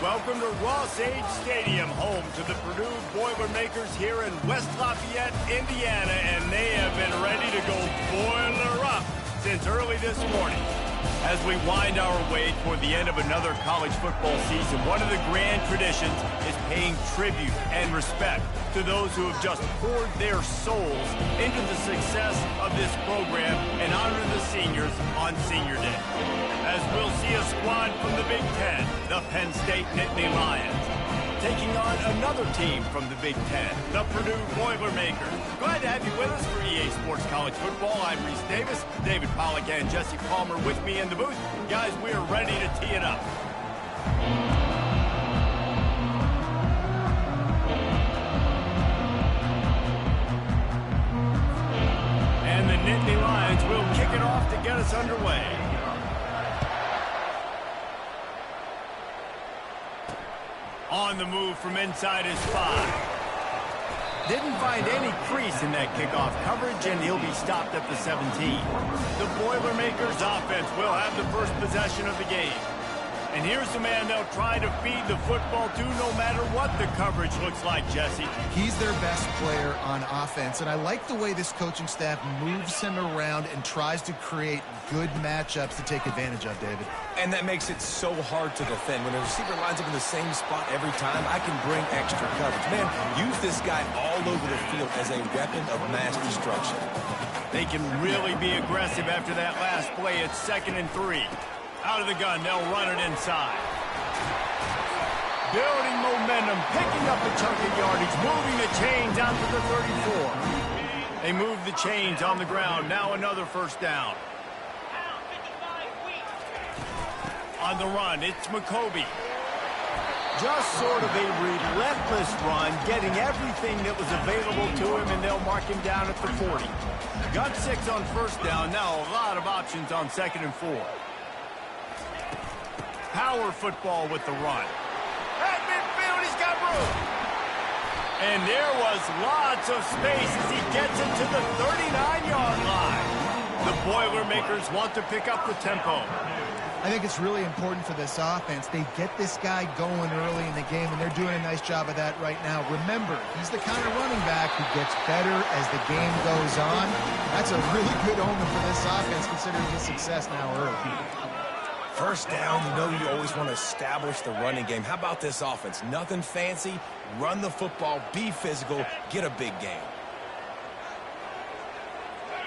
Welcome to Ross-Age Stadium, home to the Purdue Boilermakers here in West Lafayette, Indiana, and they have been ready to go boiler up since early this morning. As we wind our way toward the end of another college football season, one of the grand traditions is paying tribute and respect to those who have just poured their souls into the success of this program and honor the seniors on Senior Day. As we'll see a squad from the Big Ten, the Penn State Nittany Lions, taking on another team from the Big Ten, the Purdue Boilermakers. Glad to have you with us for EA Sports College Football. I'm Reese Davis, David Pollack and Jesse Palmer with me in the booth. Guys, we are ready to tee it up. And the Nittany Lions will kick it off to get us underway. On the move from inside his 5. Didn't find any crease in that kickoff coverage, and he'll be stopped at the 17. The Boilermakers offense will have the first possession of the game. And here's the man they'll try to feed the football to no matter what the coverage looks like, Jesse. He's their best player on offense, and I like the way this coaching staff moves him around and tries to create good matchups to take advantage of, David. And that makes it so hard to defend. When a receiver lines up in the same spot every time, I can bring extra coverage. Man, use this guy all over the field as a weapon of mass destruction. They can really be aggressive after that last play. It's 2nd and 3. Out of the gun, they'll run it inside. Building momentum, picking up a chunk of yardage, moving the chains out to the 34. They move the chains on the ground. Now another first down. On the run, it's McCoby. Just sort of a relentless run, getting everything that was available to him, and they'll mark him down at the 40. Got 6 on first down. Now a lot of options on 2nd and 4. Power football with the run. At midfield, he's got room. And there was lots of space as he gets it to the 39-yard line. The Boilermakers want to pick up the tempo. I think it's really important for this offense. They get this guy going early in the game, and they're doing a nice job of that right now. Remember, he's the kind of running back who gets better as the game goes on. That's a really good omen for this offense, considering his success now early. First down, you know you always want to establish the running game. How about this offense? Nothing fancy. Run the football, be physical, get a big gain.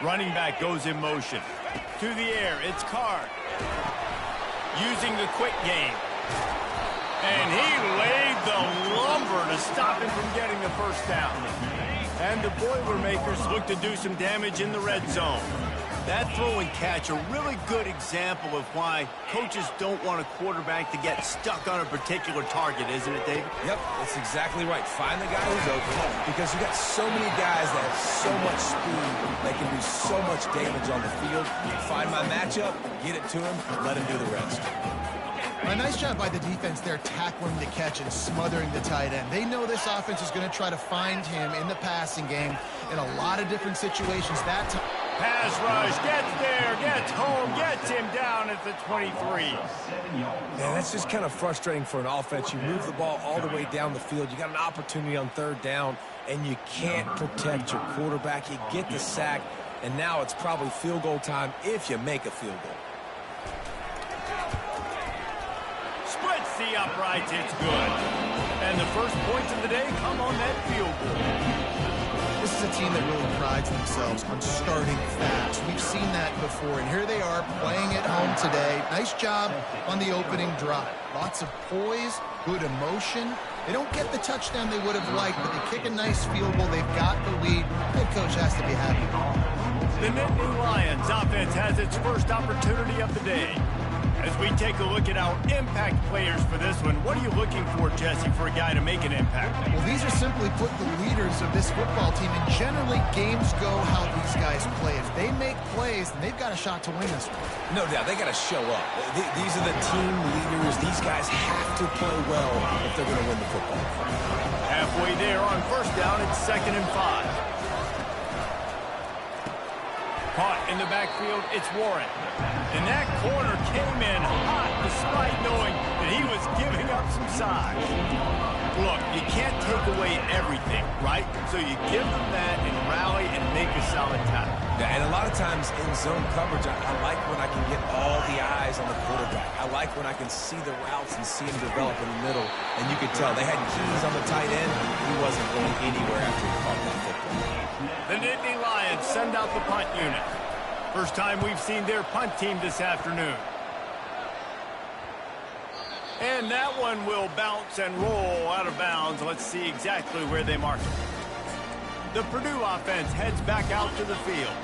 Running back goes in motion. To the air, it's Card. Using the quick game. And he laid the lumber to stop him from getting the first down. And the Boilermakers look to do some damage in the red zone. That throw and catch, a really good example of why coaches don't want a quarterback to get stuck on a particular target, isn't it, David? Yep, that's exactly right. Find the guy who's open, because you got so many guys that have so much speed, they can do so much damage on the field. Find my matchup, get it to him, let him do the rest. A nice job by the defense there, tackling the catch and smothering the tight end. They know this offense is going to try to find him in the passing game in a lot of different situations. That time. Pass rush, gets there, gets home, gets him down at the 23. Yeah, that's just kind of frustrating for an offense. You move the ball all the way down the field. You got an opportunity on 3rd down, and you can't protect your quarterback. You get the sack, and now it's probably field goal time if you make a field goal. Splits the uprights, it's good. And the first points of the day come on that field goal. This is a team that really prides themselves on starting fast. We've seen that before, and here they are playing at home today. Nice job on the opening drive. Lots of poise, good emotion. They don't get the touchdown they would have liked, but they kick a nice field goal. They've got the lead. Head coach has to be happy. The Nittany Lions offense has its first opportunity of the day. As we take a look at our impact players for this one, what are you looking for, Jesse, for a guy to make an impact? Well, these are simply put the leaders of this football team, and generally games go how these guys play. If they make plays, then they've got a shot to win this one. No doubt, they got to show up. These are the team leaders. These guys have to play well if they're going to win the football. Halfway there on first down, it's 2nd and 5. Caught in the backfield, it's Warren. And that corner came in hot despite knowing that he was giving up some size. Look, you can't take away everything, right? So you give them that and rally and make a solid tackle. Yeah, and a lot of times in zone coverage, I like when I can get all the eyes on the quarterback. I like when I can see the routes and see him develop in the middle. And you could tell they had keys on the tight end. He wasn't going anywhere after he caught that football. The Nittany Lions send out the punt unit. First time we've seen their punt team this afternoon. And that one will bounce and roll out of bounds. Let's see exactly where they mark it. The Purdue offense heads back out to the field.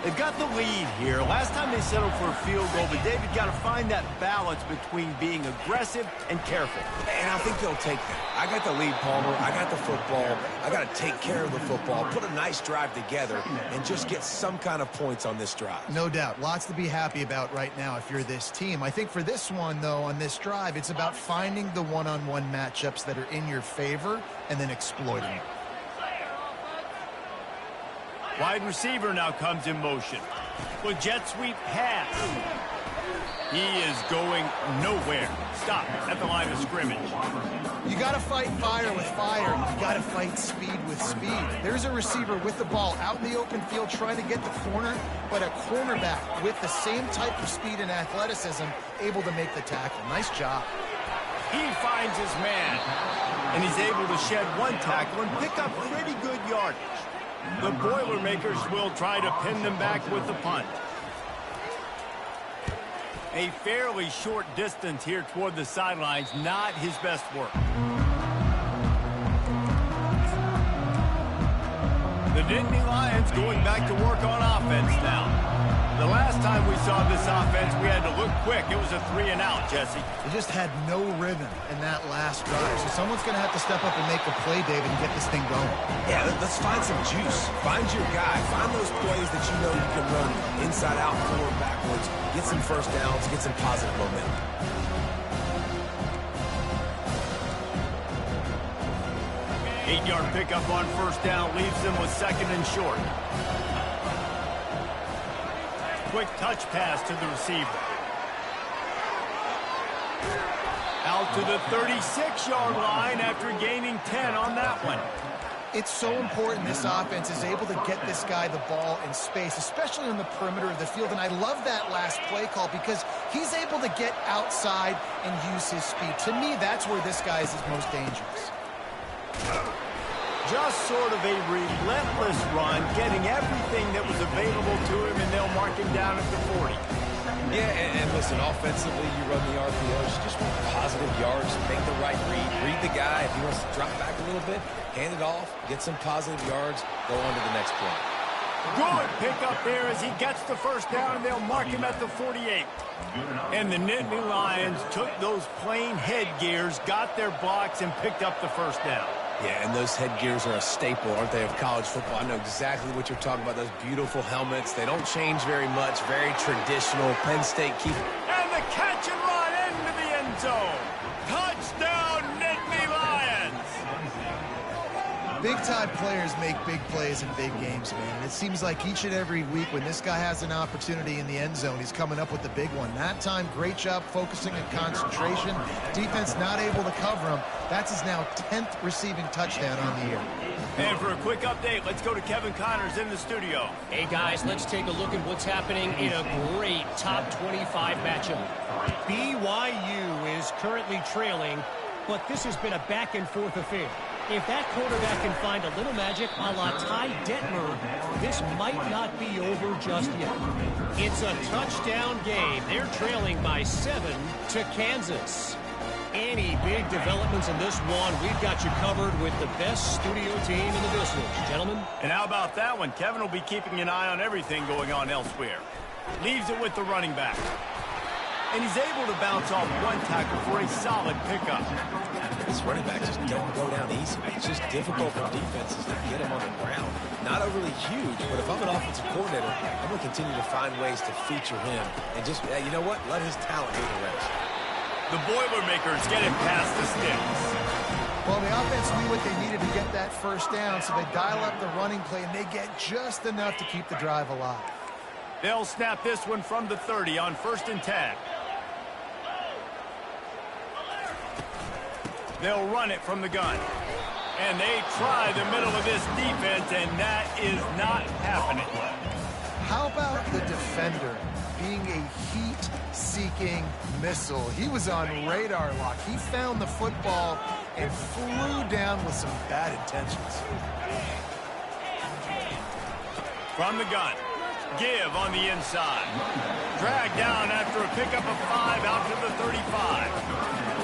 They've got the lead here. Last time they settled for a field goal, but David got to find that balance between being aggressive and careful. And I think they'll take that. I got the lead, Palmer. I got the football. I got to take care of the football, put a nice drive together, and just get some kind of points on this drive. No doubt. Lots to be happy about right now if you're this team. I think for this one, though, on this drive, it's about finding the one-on-one matchups that are in your favor and then exploiting it. Wide receiver now comes in motion. With jet sweep pass. He is going nowhere. Stop at the line of scrimmage. You got to fight fire with fire. You got to fight speed with speed. There's a receiver with the ball out in the open field trying to get the corner, but a cornerback with the same type of speed and athleticism able to make the tackle. Nice job. He finds his man, and he's able to shed one tackle and pick up pretty good yardage. The Boilermakers will try to pin them back with the punt. A fairly short distance here toward the sidelines, not his best work. The Nittany Lions going back to work on offense now. The last time we saw this offense, we had to look quick. It was a 3-and-out, Jesse. They just had no rhythm in that last drive. So someone's going to have to step up and make a play, David, and get this thing going. Yeah, let's find some juice. Find your guy. Find those plays that you know you can run inside out, forward, backwards. Get some first downs. Get some positive momentum. Eight-yard pickup on first down leaves them with second and short. Quick touch pass to the receiver. Out to the 36-yard line after gaining 10 on that one. It's so important this offense is able to get this guy the ball in space, especially on the perimeter of the field. And I love that last play call because he's able to get outside and use his speed. To me, that's where this guy is his most dangerous. Just sort of a relentless run, getting everything that was available to him, and they'll mark him down at the 40. Yeah, and listen, offensively, you run the RPOs, you just want positive yards, make the right read the guy. If he wants to drop back a little bit, hand it off, get some positive yards, go on to the next play. Good pickup there as he gets the first down, and they'll mark him at the 48. And the Nittany Lions took those plain headgears, got their blocks, and picked up the first down. Yeah, and those headgears are a staple, aren't they, of college football? I know exactly what you're talking about, those beautiful helmets. They don't change very much, very traditional. Penn State keep... And the catch and run into the end zone. Touchdown, Nittany Lions! Big-time players make big plays in big games, man. And it seems like each and every week when this guy has an opportunity in the end zone, he's coming up with the big one. That time, great job focusing and concentration. Defense not able to cover him. That's his now 10th receiving touchdown on the year. And for a quick update, let's go to Kevin Connors in the studio. Hey, guys, let's take a look at what's happening in a great top 25 matchup. BYU is currently trailing, but this has been a back-and-forth affair. If that quarterback can find a little magic a la Ty Detmer, this might not be over just yet. It's a touchdown game. They're trailing by 7 to Kansas. Any big developments in this one, we've got you covered with the best studio team in the business, gentlemen. And how about that one? Kevin will be keeping an eye on everything going on elsewhere. Leaves it with the running back. And he's able to bounce off one tackle for a solid pickup. This running back just don't go down easy. It's just difficult for defenses to get him on the ground. Not overly huge, but if I'm an offensive coordinator, I'm going to continue to find ways to feature him. And just, you know what? Let his talent do the rest. The Boilermakers get it past the sticks. Well, the offense knew what they needed to get that first down, so they dial up the running play, and they get just enough to keep the drive alive. They'll snap this one from the 30 on 1st and 10. They'll run it from the gun. And they try the middle of this defense, and that is not happening. How about the defender being a heat-seeking missile? He was on radar lock. He found the football and flew down with some bad intentions. From the gun. Give on the inside. Drag down after a pickup of 5 out to the 35.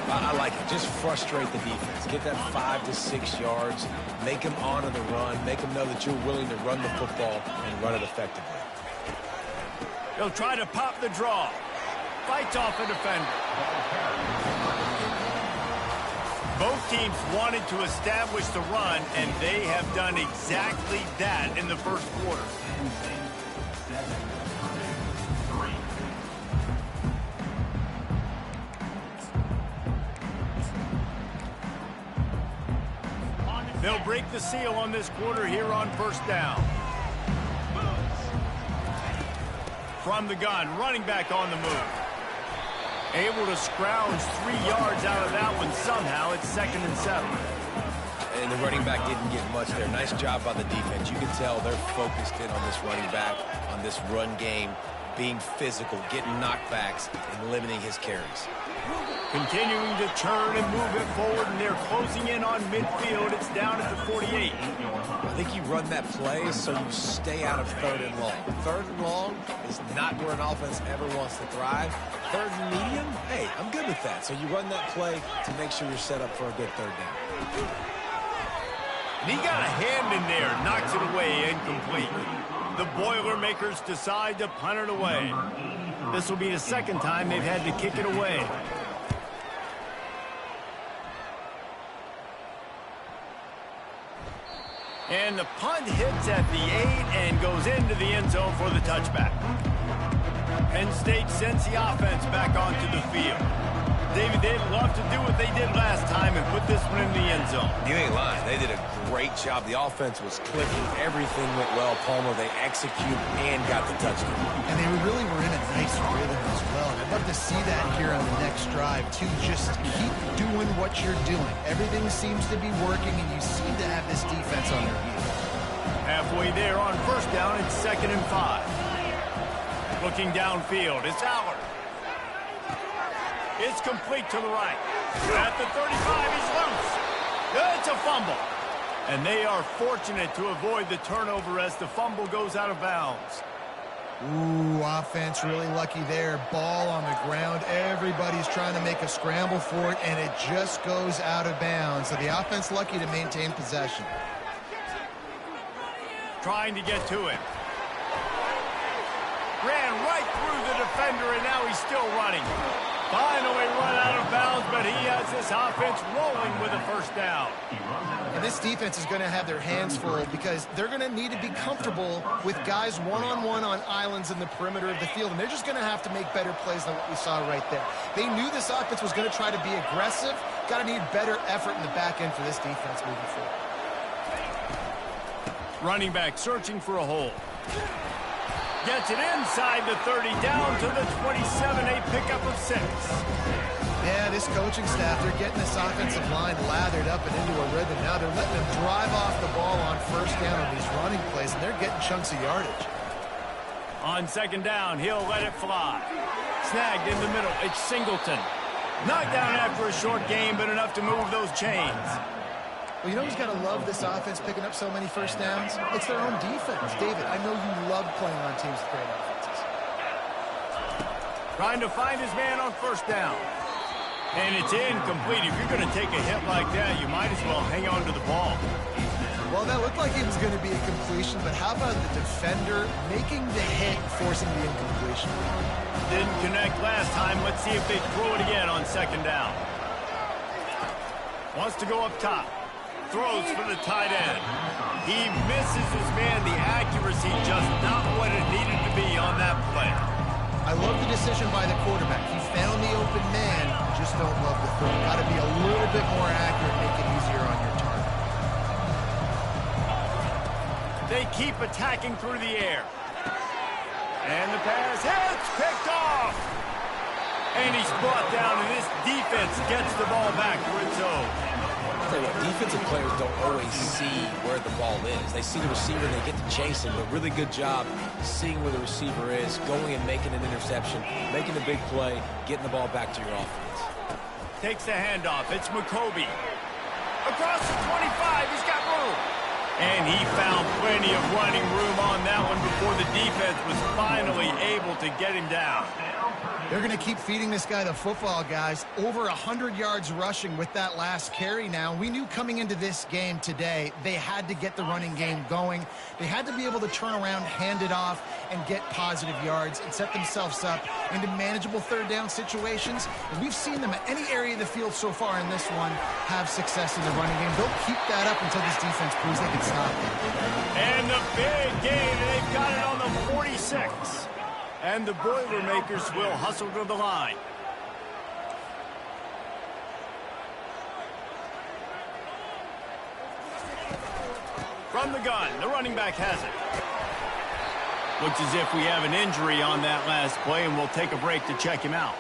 I like it. Just frustrate the defense. Get that 5 to 6 yards. Make them honor the run. Make them know that you're willing to run the football and run it effectively. They'll try to pop the draw. Fights off a defender. Both teams wanted to establish the run, and they have done exactly that in the first quarter. They'll break the seal on this quarter here on 1st down. From the gun, running back on the move. Able to scrounge 3 yards out of that one somehow. It's 2nd and 7. And the running back didn't get much there. Nice job by the defense. You can tell they're focused in on this running back, on this run game, being physical, getting knockbacks, and limiting his carries. Continuing to turn and move it forward, and they're closing in on midfield. It's down at the 48. I think you run that play so you stay out of 3rd and long. 3rd and long is not where an offense ever wants to thrive. 3rd and medium, hey, I'm good with that. So you run that play to make sure you're set up for a good 3rd down. And he got a hand in there, knocks it away, incomplete. The Boilermakers decide to punt it away. This will be the 2nd time they've had to kick it away. And the punt hits at the 8 and goes into the end zone for the touchback. Penn State sends the offense back onto the field. David, they'd love to do what they did last time and put this one in the end zone. You ain't lying. They did a great job. The offense was clicking. Everything went well. Palmer, they executed and got the touchdown. And they really were in a nice rhythm as well. And I'd love to see that here on the next drive, too. Just keep doing what you're doing. Everything seems to be working, and you seem to have this defense on their heels. Halfway there on 1st down, it's 2nd and 5. Looking downfield, it's Allard. It's complete to the right. At the 35, he's loose. It's a fumble. And they are fortunate to avoid the turnover as the fumble goes out of bounds. Ooh, offense really lucky there. Ball on the ground. Everybody's trying to make a scramble for it, and it just goes out of bounds. So the offense lucky to maintain possession. Trying to get to it. Ran right through the defender, and now he's still running. Finally run out of bounds, but he has this offense rolling with a 1st down. And this defense is going to have their hands full because they're going to need to be comfortable with guys one-on-one on islands in the perimeter of the field, and they're just going to have to make better plays than what we saw right there. They knew this offense was going to try to be aggressive. Got to need better effort in the back end for this defense moving forward. Running back searching for a hole. Gets it inside the 30, down to the 27, a pickup of 6. Yeah, this coaching staff, they're getting this offensive line lathered up and into a rhythm. Now they're letting them drive off the ball on 1st down on these running plays, and they're getting chunks of yardage. On 2nd down, he'll let it fly. Snagged in the middle, it's Singleton. Knocked down after a short game, but enough to move those chains. Well, you know who's got to love this offense picking up so many 1st downs? It's their own defense. David, I know you love playing on teams with great offenses. Trying to find his man on 1st down. And it's incomplete. If you're going to take a hit like that, you might as well hang on to the ball. Well, that looked like it was going to be a completion, but how about the defender making the hit, forcing the incompletion? Didn't connect last time. Let's see if they throw it again on 2nd down. Wants to go up top. Throws for the tight end. He misses his man. The accuracy just not what it needed to be on that play. I love the decision by the quarterback. He found the open man. Just don't love the throw. Got to be a little bit more accurate, make it easier on your target. They keep attacking through the air. And the pass hits, picked off. And he's brought down, and this defense gets the ball back for its own. I'll tell you what, defensive players don't always see where the ball is. They see the receiver, and they get to chase him. But really good job seeing where the receiver is, going and making an interception, making a big play, getting the ball back to your offense. Takes the handoff. It's McCoby. Across the 25, he's got room. And he found plenty of running room on that one before the defense was finally able to get him down. They're going to keep feeding this guy the football, guys. Over 100 yards rushing with that last carry now. We knew coming into this game today, they had to get the running game going. They had to be able to turn around, hand it off, and get positive yards and set themselves up into manageable third down situations. And we've seen them at any area of the field so far in this one have success in the running game. They'll keep that up until this defense proves they can stop it. And the big gain, they've got it on the 46. And the Boilermakers will hustle to the line. From the gun, the running back has it. Looks as if we have an injury on that last play, and we'll take a break to check him out.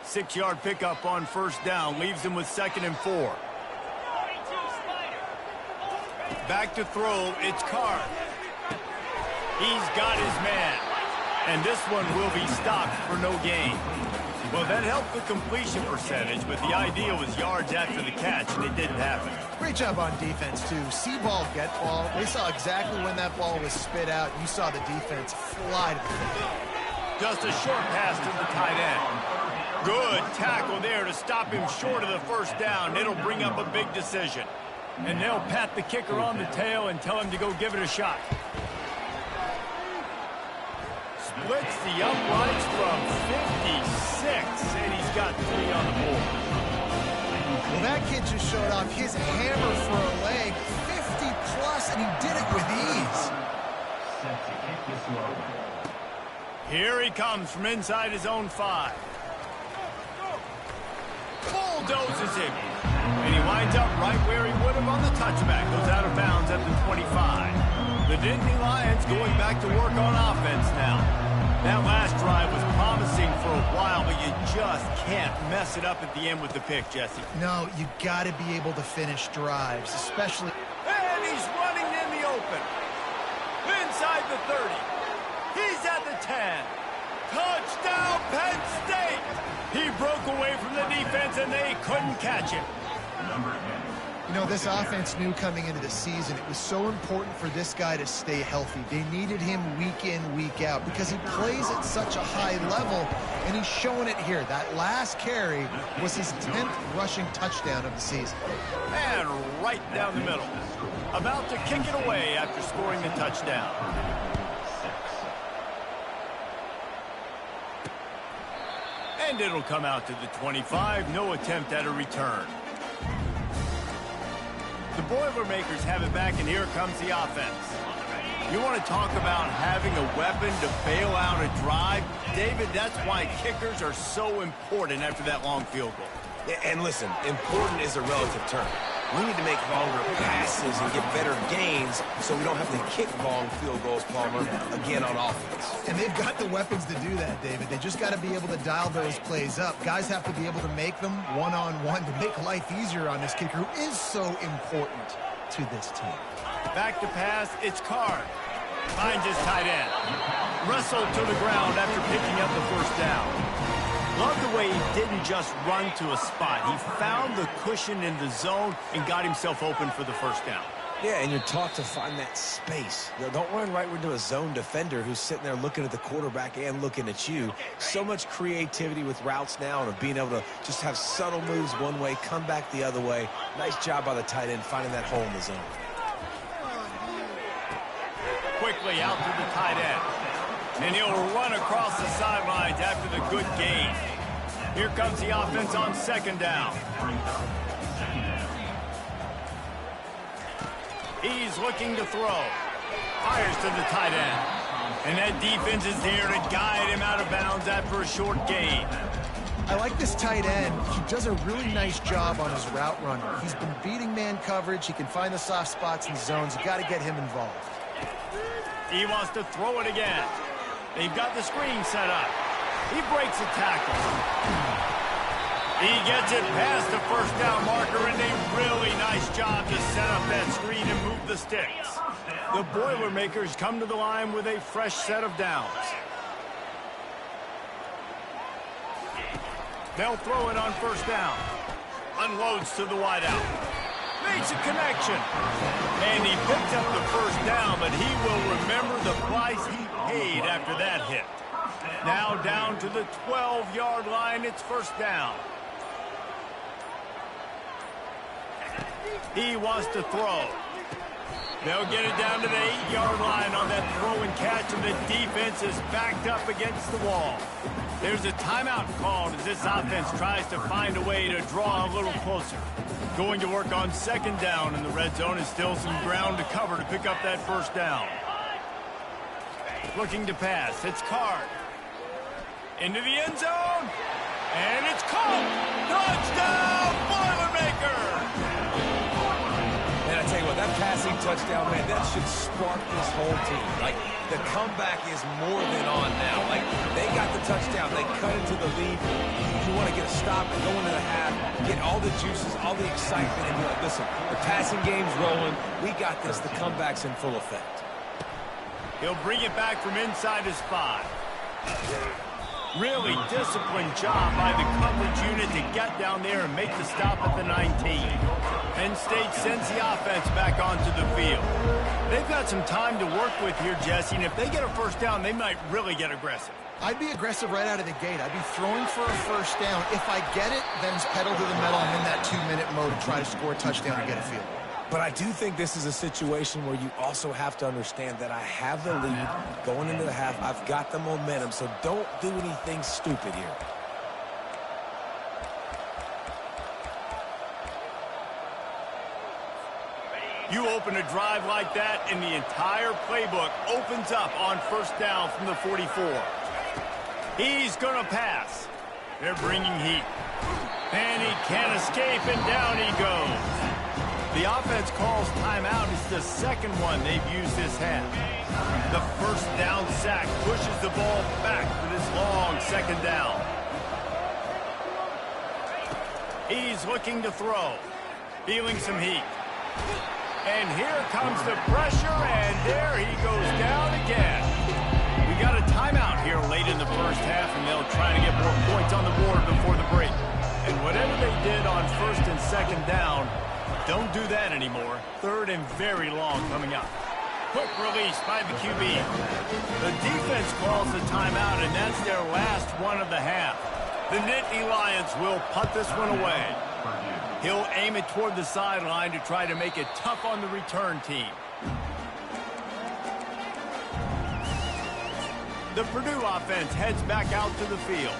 Six-yard pickup on first down, leaves him with 2nd and 4. Back to throw, it's Carr. He's got his man. And this one will be stopped for no gain. Well, that helped the completion percentage, but the idea was yards after the catch, and it didn't happen. Great job on defense, too. See ball, get ball. They saw exactly when that ball was spit out. You saw the defense fly to the field. Just a short pass to the tight end. Good tackle there to stop him short of the first down. It'll bring up a big decision. And they'll pat the kicker on the tail and tell him to go give it a shot. Splits the uprights from 56, and he's got 3 on the board. Well, that kid just showed off his hammer for a leg, 50-plus, and he did it with ease. Here he comes from inside his own 5. Bulldozes him. And he winds up right where he would have on the touchback. Goes out of bounds at the 25. The Nittany Lions going back to work on offense now. That last drive was promising for a while, but you just can't mess it up at the end with the pick, Jesse. No, you got to be able to finish drives, especially. And he's running in the open. Inside the 30. He's at the 10. Touchdown, Penn State! He broke away from the defense, and they couldn't catch him. You know, this offense knew coming into the season it was so important for this guy to stay healthy. They needed him week in, week out because he plays at such a high level, and he's showing it here. That last carry was his 10th rushing touchdown of the season. And right down the middle. About to kick it away after scoring the touchdown. And it'll come out to the 25. No attempt at a return. The Boilermakers have it back, and here comes the offense. You want to talk about having a weapon to bail out a drive? David, that's why kickers are so important after that long field goal. And listen, important is a relative term. We need to make longer passes and get better gains so we don't have to kick long field goals, Palmer, again on offense. And they've got the weapons to do that, David. They just got to be able to dial those plays up. Guys have to be able to make them one-on-one to make life easier on this kicker who is so important to this team. Back to pass, it's Carr. Finds his tight end. Wrestled to the ground after picking up the first down. Love the way he didn't just run to a spot. He found the cushion in the zone and got himself open for the first down. Yeah, and you're taught to find that space. You know, don't run right into a zone defender who's sitting there looking at the quarterback and looking at you. So much creativity with routes now and of being able to just have subtle moves one way, come back the other way. Nice job by the tight end finding that hole in the zone. Quickly out to the tight end. And he'll run across the sidelines after the good gain. Here comes the offense on second down. He's looking to throw. Fires to the tight end. And that defense is there to guide him out of bounds after a short gain. I like this tight end. He does a really nice job on his route running. He's been beating man coverage. He can find the soft spots and zones. You got to get him involved. He wants to throw it again. They've got the screen set up. He breaks a tackle. He gets it past the first down marker, and a really nice job to set up that screen and move the sticks. The Boilermakers come to the line with a fresh set of downs. They'll throw it on first down. Unloads to the wideout. Makes a connection. And he picks up the first down, but he will remember the price he paid after that hit. Now down to the 12-yard line. It's first down. He wants to throw. They'll get it down to the 8-yard line on that throw and catch, and the defense is backed up against the wall. There's a timeout called as this offense tries to find a way to draw a little closer. Going to work on second down in the red zone is still some ground to cover to pick up that first down. Looking to pass. It's Card. Into the end zone. And it's caught. Touchdown, Boilermakers! Man, I tell you what, that passing touchdown, man, that should spark this whole team. Like, the comeback is more than on now. Like, they got the touchdown. They cut into the lead. You want to get a stop and go into the half, get all the juices, all the excitement, and be like, listen, the passing game's rolling. We got this. The comeback's in full effect. He'll bring it back from inside his 5. Really disciplined job by the coverage unit to get down there and make the stop at the 19. Penn State sends the offense back onto the field. They've got some time to work with here, Jesse, and if they get a first down, they might really get aggressive. I'd be aggressive right out of the gate. I'd be throwing for a first down. If I get it, then it's pedal to the metal. I'm in that 2-minute mode to try to score a touchdown and get a field goal. But I do think this is a situation where you also have to understand that I have the lead going into the half. I've got the momentum, so don't do anything stupid here. You open a drive like that, and the entire playbook opens up on first down from the 44. He's going to pass. They're bringing heat. And he can't escape, and down he goes. The offense calls timeout. It's the second one they've used this half. The first down sack pushes the ball back for this long second down. He's looking to throw. Feeling some heat. And here comes the pressure, and there he goes down again. We got a timeout here late in the first half, and they'll try to get more points on the board before the break. And whatever they did on first and second down, don't do that anymore. Third and very long coming up. Quick release by the QB. The defense calls the timeout, and that's their last one of the half. The Nittany Lions will punt this one away. He'll aim it toward the sideline to try to make it tough on the return team. The Purdue offense heads back out to the field.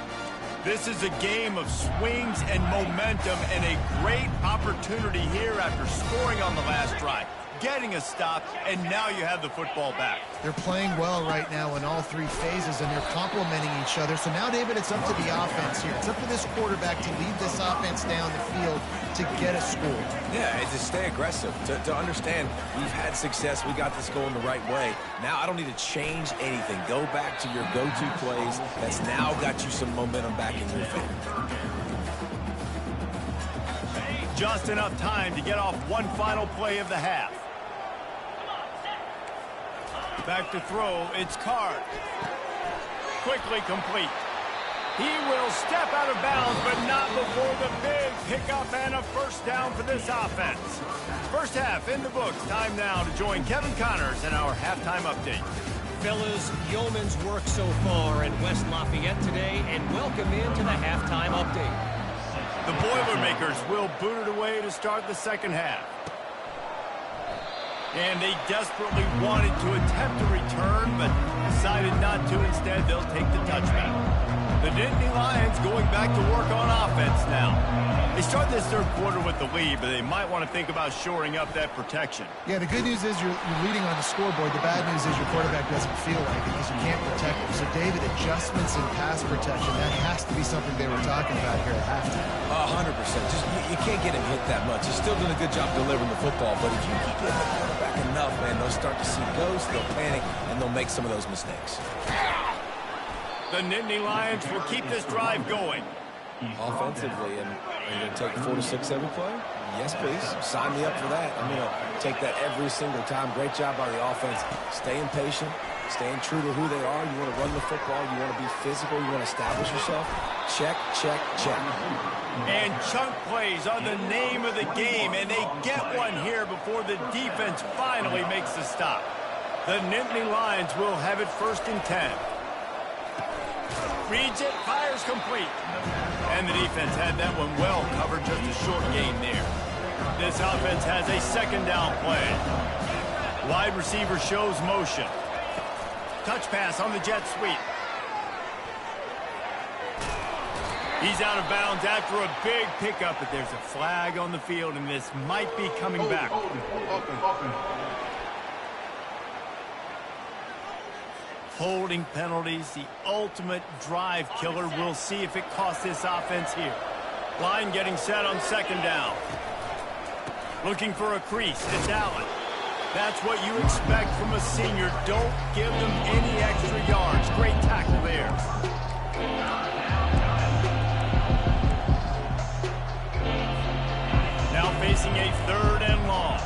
This is a game of swings and momentum, and a great opportunity here after scoring on the last drive, getting a stop, and now you have the football back. They're playing well right now in all three phases, and they're complementing each other. So now, David, it's up to the offense here. It's up to this quarterback to lead this offense down the field to get a score. Yeah, and to stay aggressive, to understand we've had success, we got this going the right way. Now I don't need to change anything. Go back to your go-to plays. That's now got you some momentum back in your favor. Just enough time to get off one final play of the half. Back to throw, it's Card. Quickly complete. He will step out of bounds, but not before the big pickup and a first down for this offense. First half in the books. Time now to join Kevin Connors in our halftime update. Fellas, yeoman's work so far in West Lafayette today, and welcome into the halftime update. The Boilermakers will boot it away to start the second half. And they desperately wanted to attempt a return, but decided not to. Instead, they'll take the touchback. The Nittany Lions going back to work on offense now. They start this third quarter with the lead, but they might want to think about shoring up that protection. Yeah, the good news is you're leading on the scoreboard. The bad news is your quarterback doesn't feel like it because you can't protect him. So, David, adjustments in pass protection, that has to be something they were talking about here at halftime. 100%. Just you can't get him hit that much. He's still doing a good job delivering the football, but if you keep hitting the quarterback enough, man, they'll start to see ghosts, they'll panic, and they'll make some of those mistakes. The Nittany Lions will keep this drive going. Offensively, and are you going to take 4 to 6 every play? Yes, please. Sign me up for that. I'm going to take that every single time. Great job by the offense. Staying patient, staying true to who they are. You want to run the football. You want to be physical. You want to establish yourself. Check, check, check. And chunk plays are the name of the game, and they get one here before the defense finally makes the stop. The Nittany Lions will have it 1st and 10. Reads it, fires complete. And the defense had that one well covered, just a short gain there. This offense has a 2nd down play. Wide receiver shows motion. Touch pass on the jet sweep. He's out of bounds after a big pickup, but there's a flag on the field, and this might be coming back. Holding penalties, the ultimate drive killer. We'll see if it costs this offense here. Line getting set on 2nd down. Looking for a crease. It's Allen. That's what you expect from a senior. Don't give them any extra yards. Great tackle there. Now facing a 3rd and long.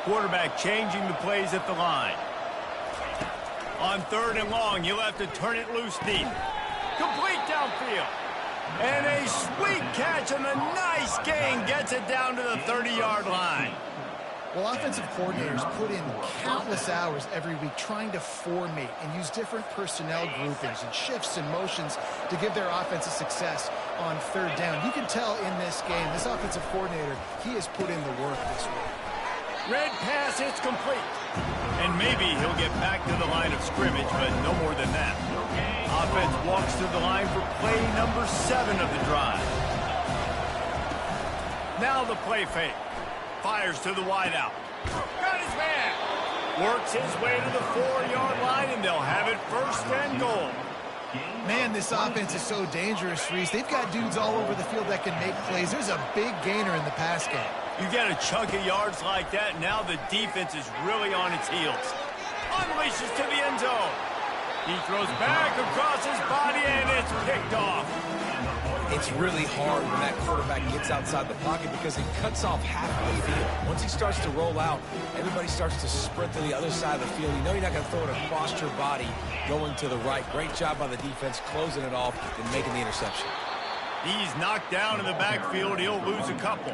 Quarterback changing the plays at the line. On 3rd and long, you'll have to turn it loose deep. Complete downfield. And a sweet catch and a nice gain gets it down to the 30-yard line. Well, offensive coordinators put in countless hours every week trying to formate and use different personnel groupings and shifts and motions to give their offense a success on 3rd down. You can tell in this game, this offensive coordinator, he has put in the work this week. Red pass, it's complete. And maybe he'll get back to the line of scrimmage, but no more than that. Offense walks to the line for play number 7 of the drive. Now the play fake. Fires to the wideout. Got his man. Works his way to the 4-yard line, and they'll have it 1st and goal. Man, this offense is so dangerous, Reese. They've got dudes all over the field that can make plays. There's a big gainer in the pass game. You get a chunk of yards like that, now the defense is really on its heels. Unleashes to the end zone. He throws back across his body, and it's picked off. It's really hard when that quarterback gets outside the pocket because it cuts off half of the field. Once he starts to roll out, everybody starts to sprint to the other side of the field. You know you're not going to throw it across your body going to the right. Great job by the defense closing it off and making the interception. He's knocked down in the backfield. He'll lose a couple.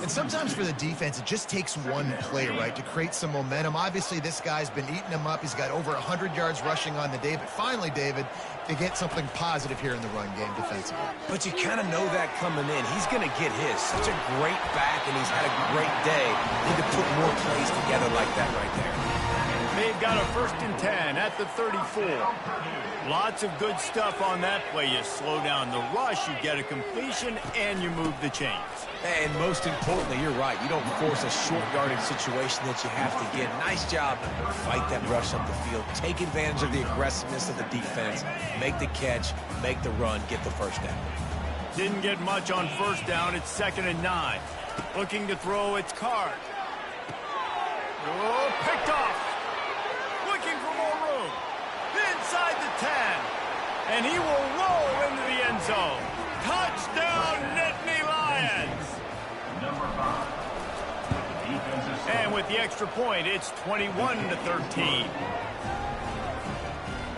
And sometimes for the defense, it just takes one play, right, to create some momentum. Obviously, this guy's been eating them up. He's got over 100 yards rushing on the day. But finally, David, they get something positive here in the run game defensively. But you kind of know that coming in. He's going to get his. Such a great back, and he's had a great day. Need to put more plays together like that right there. They've got a 1st and 10 at the 34. Lots of good stuff on that play. You slow down the rush, you get a completion, and you move the chains. And most importantly, you're right. You don't force a short yardage situation that you have to get. Nice job. Fight that rush up the field. Take advantage of the aggressiveness of the defense. Make the catch. Make the run. Get the 1st down. Didn't get much on 1st down. It's 2nd and 9. Looking to throw its card. Oh, picked off. Looking for more room. Inside the 10. And he will roll into the end zone. Touchdown, Nittany Lions. And with the extra point, it's 21-13.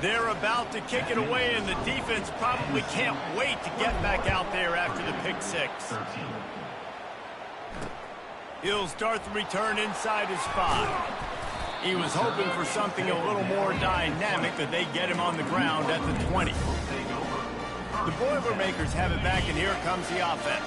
They're about to kick it away, and the defense probably can't wait to get back out there after the pick 6. He'll start the return inside his 5. He was hoping for something a little more dynamic, but they get him on the ground at the 20. The Boilermakers have it back, and here comes the offense.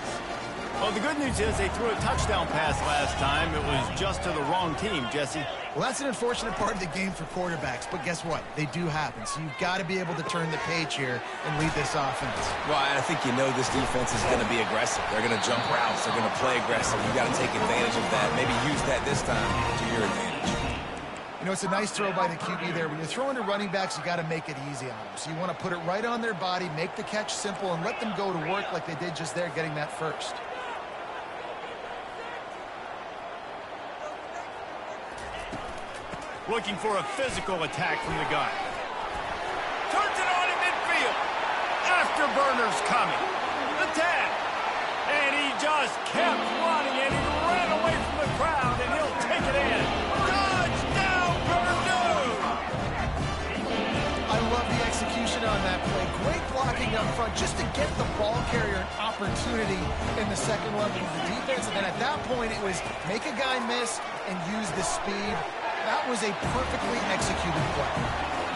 Well, the good news is they threw a touchdown pass last time. It was just to the wrong team, Jesse. Well, that's an unfortunate part of the game for quarterbacks, but guess what? They do happen. So you've got to be able to turn the page here and lead this offense. Well, I think you know this defense is going to be aggressive. They're going to jump routes. They're going to play aggressive. You got to take advantage of that. Maybe use that this time to your advantage. You know, it's a nice throw by the QB there. When you're throwing to running backs, you got to make it easy on them. So you want to put it right on their body, make the catch simple, and let them go to work like they did just there, getting that first. Looking for a physical attack from the gun. Turns it on in midfield. Afterburner's coming. The tag. And he just kept running, and he ran away from the crowd, and he'll take it in. Touchdown, Purdue! I love the execution on that play. Great blocking up front just to get the ball carrier an opportunity in the second level of the defense. And then at that point, it was make a guy miss and use the speed. That was a perfectly executed play.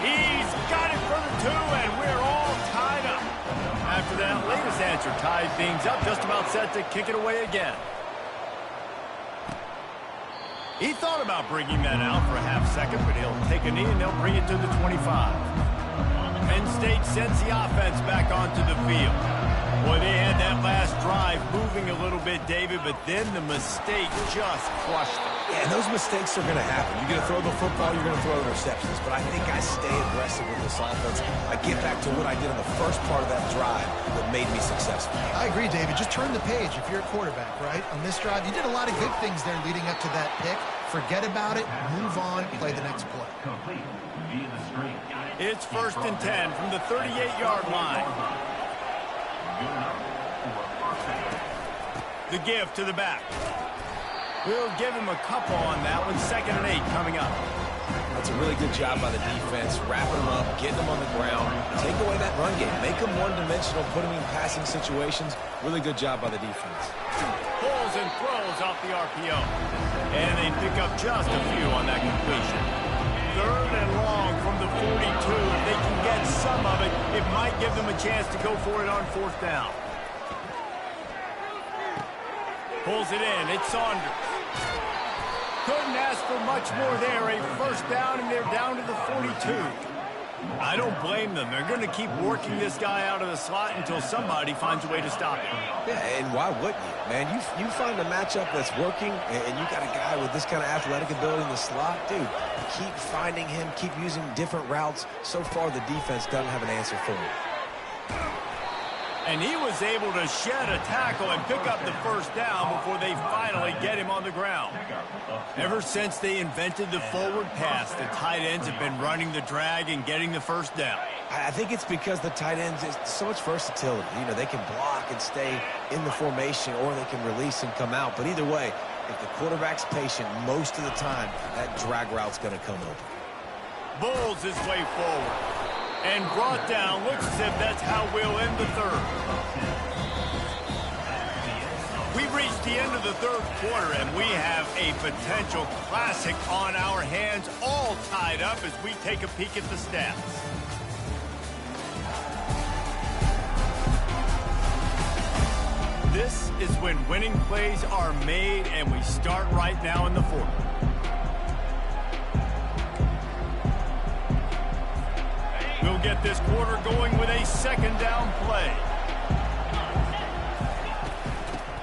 He's got it for the two, and we're all tied up. After that latest answer tied things up, just about set to kick it away again. He thought about bringing that out for a half second, but he'll take a knee and they'll bring it to the 25. Penn State sends the offense back onto the field. Boy, they had that last drive moving a little bit, David, but then the mistake just crushed them. Yeah, and those mistakes are going to happen. You're going to throw the football, you're going to throw interceptions. But I think I stay aggressive with this offense. I get back to what I did in the first part of that drive that made me successful. I agree, David. Just turn the page if you're a quarterback, right? On this drive, you did a lot of good things there leading up to that pick. Forget about it, move on, play the next play. It's 1st and 10 from the 38-yard line. The give to the back. We'll give him a couple on that one. 2nd and 8 coming up. That's a really good job by the defense, wrapping them up, getting them on the ground, take away that run game, make them one-dimensional, put them in passing situations. Really good job by the defense. Pulls and throws off the RPO. And they pick up just a few on that completion. 3rd and long from the 42. If they can get some of it, it might give them a chance to go for it on 4th down. Pulls it in. It's Saunders. Couldn't ask for much more there. A 1st down, and they're down to the 42. I don't blame them. They're going to keep working this guy out of the slot until somebody finds a way to stop him. Yeah, and why wouldn't you, man? You find a matchup that's working, and you got a guy with this kind of athletic ability in the slot, dude, keep finding him, keep using different routes. So far, the defense doesn't have an answer for him. And he was able to shed a tackle and pick up the 1st down before they finally get him on the ground. Ever since they invented the forward pass, the tight ends have been running the drag and getting the 1st down. I think it's because the tight ends is so much versatility. You know, they can block and stay in the formation, or they can release and come out. But either way, if the quarterback's patient most of the time, that drag route's going to come open. Bulls his way forward. And brought down. Looks as if that's how we'll end the 3rd. We've reached the end of the 3rd quarter, and we have a potential classic on our hands, all tied up as we take a peek at the stats. This is when winning plays are made, and we start right now in the 4th. We'll get this quarter going with a 2nd down play.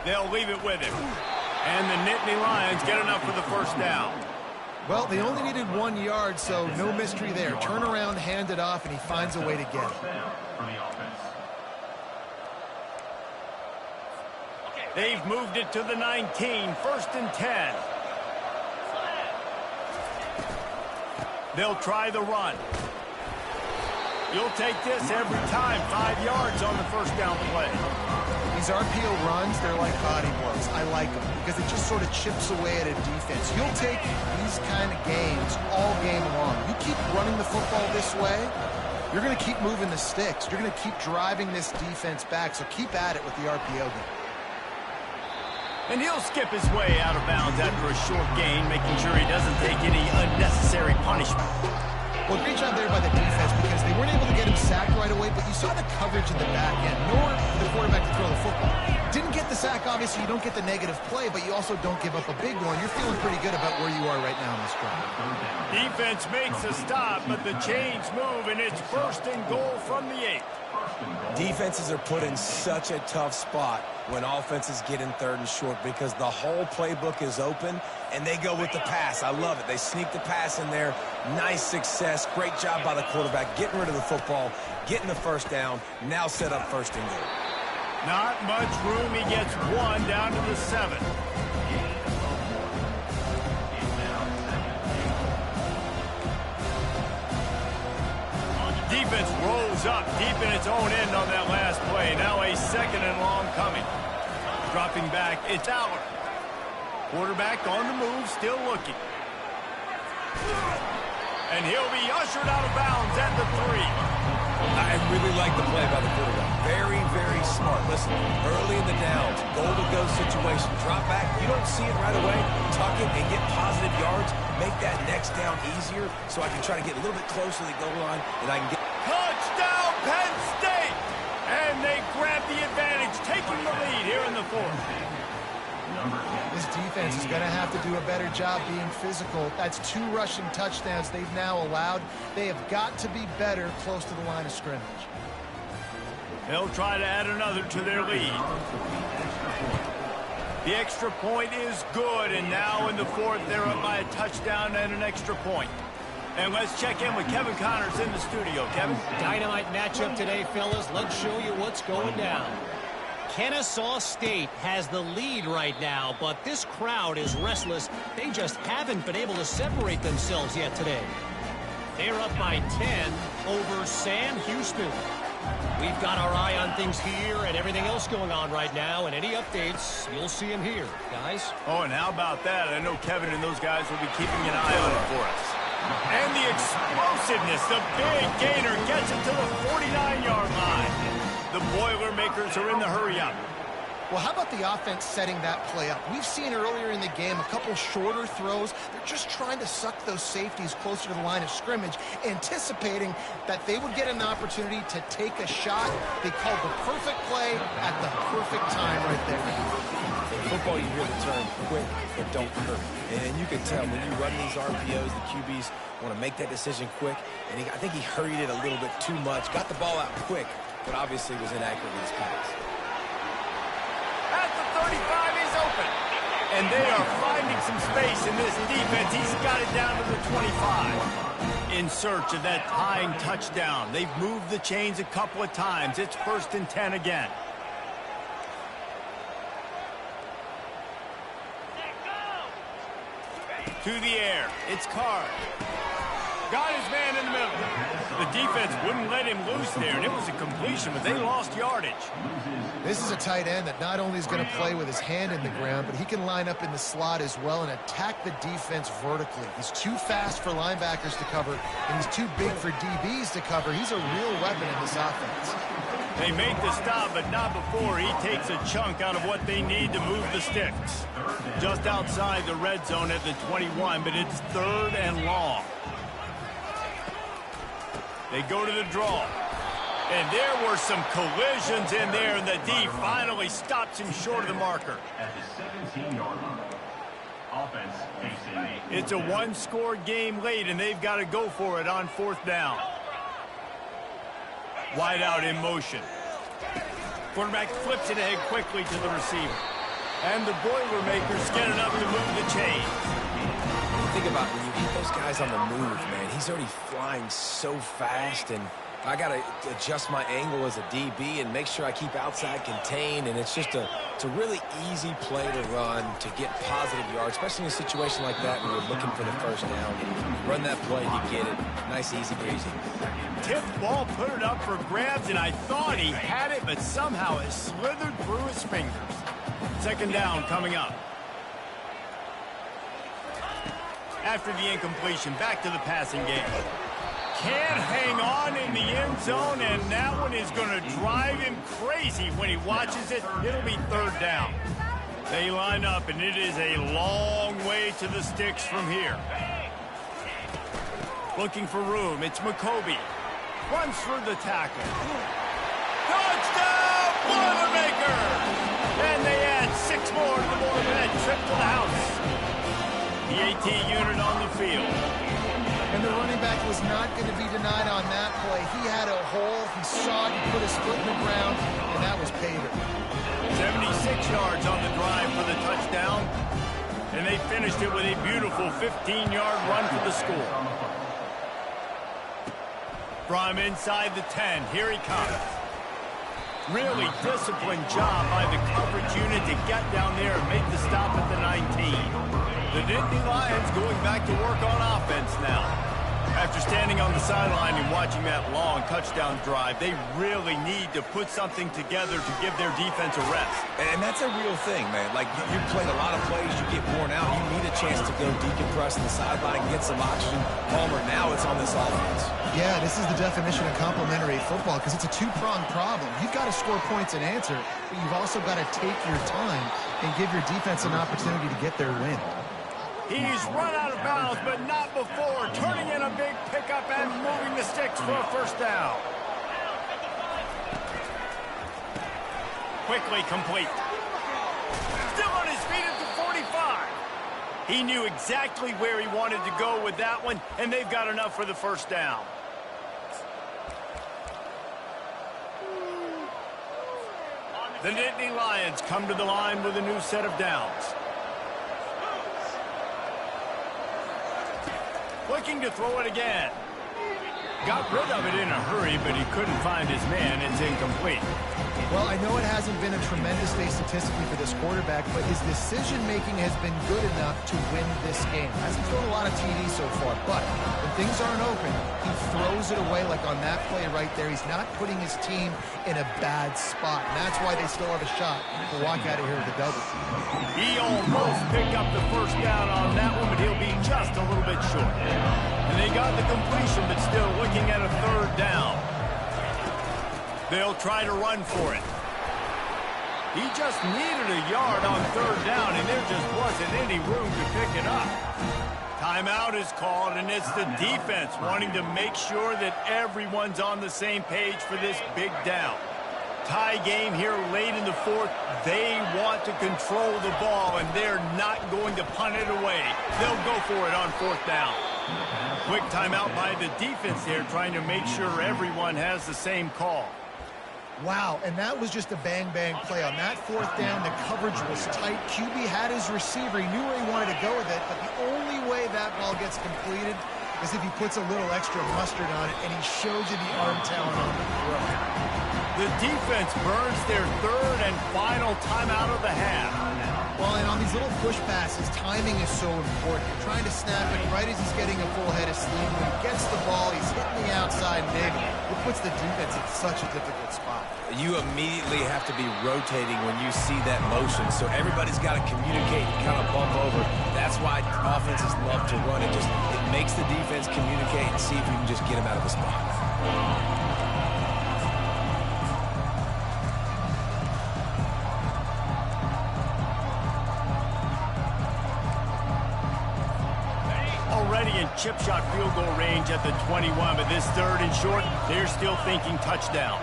They'll leave it with him. And the Nittany Lions get enough for the 1st down. Well, they only needed 1 yard, so no mystery there. Turn around, hand it off, and he finds a way to get it. They've moved it to the 19, 1st and 10. They'll try the run. You'll take this every time. 5 yards on the 1st down play. These RPO runs, they're like body blows. I like them because it just sort of chips away at a defense. You'll take these kind of games all game long. You keep running the football this way, you're going to keep moving the sticks. You're going to keep driving this defense back, so keep at it with the RPO game. And he'll skip his way out of bounds after a short gain, making sure he doesn't take any unnecessary punishment. Well, great job there by the defense because they weren't able to get him sacked right away, but you saw the coverage in the back end. Nor for the quarterback to throw the football. Didn't get the sack, obviously. You don't get the negative play, but you also don't give up a big one. You're feeling pretty good about where you are right now in this drive. Defense makes a stop, but the chains move, and it's first and goal from the 8. Defenses are put in such a tough spot when offenses get in third and short because the whole playbook is open, and they go with the pass. I love it. They sneak the pass in there. Nice success. Great job by the quarterback getting rid of the football, getting the first down, now set up first and goal. Not much room. He gets one down to the 7. Defense rolls up deep in its own end on that last play. Now a second and long coming. Dropping back, it's Aller. Quarterback on the move, still looking. And he'll be ushered out of bounds at the 3. I really like the play by the quarterback. Very, very smart. Listen, early in the downs, goal-to-go situation. Drop back, you don't see it right away. Tuck it and get positive yards. Make that next down easier so I can try to get a little bit closer to the goal line and I can get... Touchdown, Penn State! And they grab the advantage, taking the lead here in the 4th. This defense is going to have to do a better job being physical. That's 2 rushing touchdowns they've now allowed. They have got to be better close to the line of scrimmage. They'll try to add another to their lead. The extra point is good, and now in the 4th, they're up by a touchdown and an extra point. And let's check in with Kevin Connors in the studio. Kevin? Dynamite matchup today, fellas. Let's show you what's going down. Kennesaw State has the lead right now, but this crowd is restless. They just haven't been able to separate themselves yet today. They're up by 10 over Sam Houston. We've got our eye on things here and everything else going on right now, and any updates, you'll see them here, guys. Oh, and how about that? I know Kevin and those guys will be keeping an eye on it for us. And the explosiveness, the big gainer gets it to the 49-yard line. The Boilermakers are in the hurry-up. Well, how about the offense setting that play up? We've seen earlier in the game a couple shorter throws. They're just trying to suck those safeties closer to the line of scrimmage, anticipating that they would get an opportunity to take a shot. They called the perfect play at the perfect time right there. In football, you hear the term quick, but don't hurt. And you can tell when you run these RPOs, the QBs want to make that decision quick. And I think he hurried it a little bit too much, got the ball out quick, but obviously was inaccurate in his pass. At the 35, he's open. And they are finding some space in this defense. He's got it down to the 25. In search of that tying touchdown. They've moved the chains a couple of times. It's 1st and 10 again. To the air. It's Carr. Got his man in the middle. The defense wouldn't let him loose there, and it was a completion, but they lost yardage. This is a tight end that not only is going to play with his hand in the ground, but he can line up in the slot as well and attack the defense vertically. He's too fast for linebackers to cover, and he's too big for DBs to cover. He's a real weapon in this offense. They make the stop, but not before he takes a chunk out of what they need to move the sticks. Just outside the red zone at the 21, but it's 3rd and long. They go to the draw. And there were some collisions in there, and the D finally stops him short of the marker. At the 17-yard line. Offense facing. It's a one-score game late, and they've got to go for it on 4th down. Wide out in motion. Quarterback flips it ahead quickly to the receiver. And the Boilermakers get it up to move the chain. Think about when you get those guys on the move, man. He's already flying so fast, and I got to adjust my angle as a DB and make sure I keep outside contained, and it's just it's a really easy play to run to get positive yards, especially in a situation like that when you're looking for the first down. Run that play, you get it. Nice, easy breezy. Tipped ball, put it up for grabs, and I thought he had it, but somehow it slithered through his fingers. 2nd down coming up. After the incompletion, back to the passing game. Can't hang on in the end zone, and that one is going to drive him crazy when he watches it. It'll be 3rd down. They line up, and it is a long way to the sticks from here. Looking for room. It's McCoby. Runs through the tackle. Touchdown, Boilermakers! And they add 6 more to the board with that trip to the house. The AT unit on the field. And the running back was not going to be denied on that play. He had a hole. He saw it. He put his foot in the ground, and that was paydirt. 76 yards on the drive for the touchdown. And they finished it with a beautiful 15-yard run for the score. From inside the 10, here he comes. Really disciplined job by the coverage unit to get down there and make the stop at the 19. The Nittany Lions going back to work on offense now. After standing on the sideline and watching that long touchdown drive, they really need to put something together to give their defense a rest. And that's a real thing, man. Like, you're playing a lot of plays, you get worn out, you need a chance to go decompress on the sideline, get some oxygen. Palmer, now it's on this offense. Yeah, this is the definition of complementary football because it's a two-pronged problem. You've got to score points and answer, but you've also got to take your time and give your defense an opportunity to get their win. He's run out of bounds, but not before. Turning in a big pickup and moving the sticks for a first down. Quickly complete. Still on his feet at the 45. He knew exactly where he wanted to go with that one, and they've got enough for the first down. The Nittany Lions come to the line with a new set of downs. Looking to throw it again. Got rid of it in a hurry, but he couldn't find his man. It's incomplete. Well, I know it hasn't been a tremendous day statistically for this quarterback, but his decision-making has been good enough to win this game. Hasn't thrown a lot of TDs so far, but when things aren't open, he throws it away like on that play right there. He's not putting his team in a bad spot, and that's why they still have a shot to walk out of here with a double. He almost picked up the first down on that one, but he'll be just a little bit short. And they got the completion, but still looking at a third down. They'll try to run for it. He just needed a yard on third down, and there just wasn't any room to pick it up. Timeout is called, and it's the defense wanting to make sure that everyone's on the same page for this big down. Tie game here late in the fourth. They want to control the ball, and they're not going to punt it away. They'll go for it on fourth down. Quick timeout by the defense here, trying to make sure everyone has the same call. Wow, and that was just a bang-bang play. On that fourth down, the coverage was tight. QB had his receiver. He knew where he wanted to go with it, but the only way that ball gets completed is if he puts a little extra mustard on it, and he shows you the arm talent on the throw. The defense burns their third and final timeout of the half. Well, and on these little push passes, timing is so important. You're trying to snap it right as he's getting a full head of steam. When he gets the ball, he's hitting the outside big. It puts the defense in such a difficult spot. You immediately have to be rotating when you see that motion, so everybody's got to communicate and kind of bump over. That's why offenses love to run it. It makes the defense communicate and see if you can just get him out of the spot. Already in chip shot field goal range at the 21, but this third and short, they're still thinking touchdown.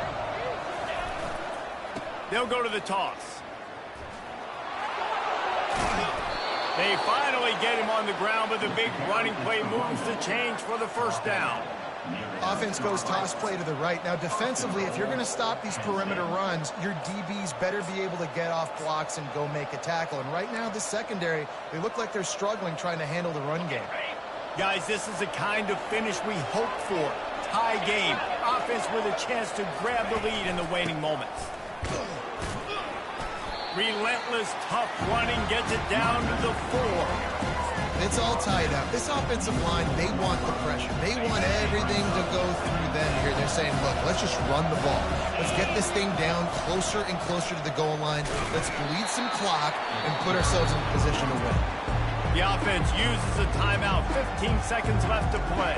They'll go to the toss. They finally get him on the ground, but the big running play moves the change for the first down. Offense goes toss play to the right. Now, defensively, if you're going to stop these perimeter runs, your DBs better be able to get off blocks and go make a tackle. And right now, the secondary, they look like they're struggling trying to handle the run game. Guys, this is the kind of finish we hope for. Tie game. Offense with a chance to grab the lead in the waning moments. Relentless, tough running gets it down to the 4. It's all tied up. This offensive line, they want the pressure. They want everything to go through them here. They're saying, look, let's just run the ball. Let's get this thing down closer and closer to the goal line. Let's bleed some clock and put ourselves in position to win. The offense uses a timeout. 15 seconds left to play.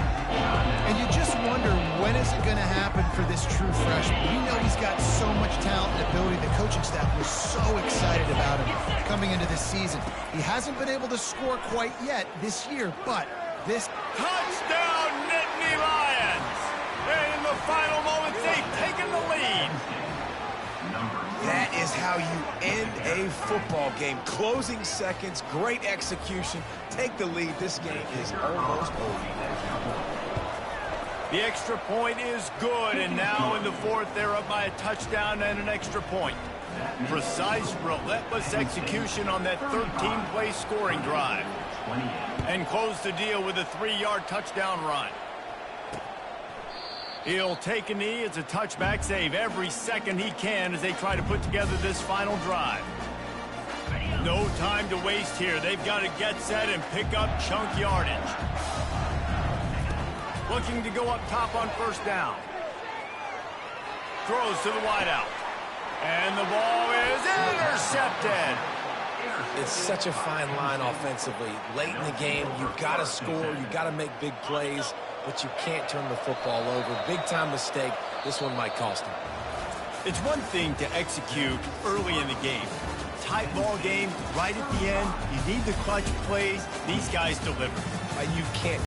And you just wonder, when is it going to happen for this true freshman? We know he's got so much talent and ability. The coaching staff was so excited about him coming into this season. He hasn't been able to score quite yet this year, but this... Touchdown, Nittany That is how you end a football game. Closing seconds, great execution. Take the lead. This game is almost over. The extra point is good, and now in the fourth, they're up by a touchdown and an extra point. Precise, relentless execution on that 13-play scoring drive. And close the deal with a 3-yard touchdown run. He'll take a knee. It's a touchback save every second he can as they try to put together this final drive. No time to waste here. They've got to get set and pick up chunk yardage. Looking to go up top on first down. Throws to the wideout. And the ball is intercepted. It's such a fine line offensively. Late in the game, you've got to score. You've got to make big plays, but you can't turn the football over. Big-time mistake. This one might cost him. It's one thing to execute early in the game. Tight ball game, right at the end. You need the clutch plays. These guys deliver. You can't